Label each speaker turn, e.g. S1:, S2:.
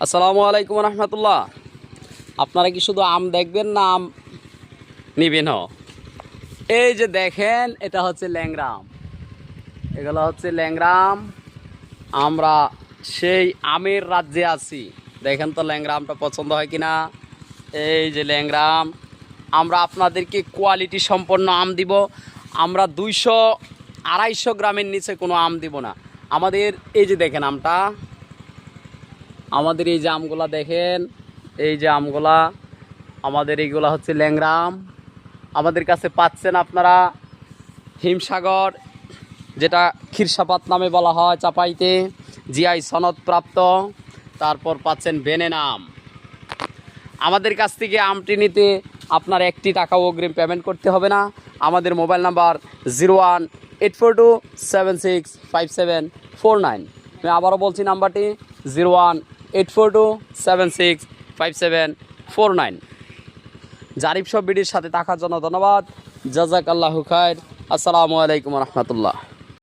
S1: আসসালামু আলাইকুম রহমতুল্লাহ। আপনারা কি শুধু আম দেখবেন না আম নিবেন? এই যে দেখেন, এটা হচ্ছে ল্যাংড়া আম। এগুলো হচ্ছে ল্যাংড়া আম। আমরা সেই আমের রাজ্যে আছি। দেখেন তো ল্যাংড়া আমটা পছন্দ হয় কিনা। এই যে ল্যাংড়া আম। আমরা আপনাদেরকে কোয়ালিটি সম্পন্ন আম দিব। আমরা 200-250 গ্রামের নিচে কোনো আম দিব না। আমাদের এই যে দেখেন আমটা, আমাদের এই যে আমগুলা দেখেন, এই যে আমগুলা, আমাদের এইগুলা হচ্ছে ল্যাংড়া আম। আমাদের কাছে পাচ্ছেন আপনারা হিমসাগর, যেটা ক্ষীরসাপাত নামে বলা হয় চাপাইতে, জিআই সনদপ্রাপ্ত। তারপর পাচ্ছেন ভেনেনা আম। আমাদের কাছ থেকে আমটি নিতে আপনার 1 টাকাও অগ্রিম পেমেন্ট করতে হবে না। আমাদের মোবাইল নাম্বার 018427657449। আমি আবারও বলছি নাম্বারটি 018427657449। জারিফ সব ভিডিওর সাথে থাকার জন্য ধন্যবাদ। জাজাকাল্লাহু খায়র। আসসালামু আলাইকুম রহমতুল্লাহ।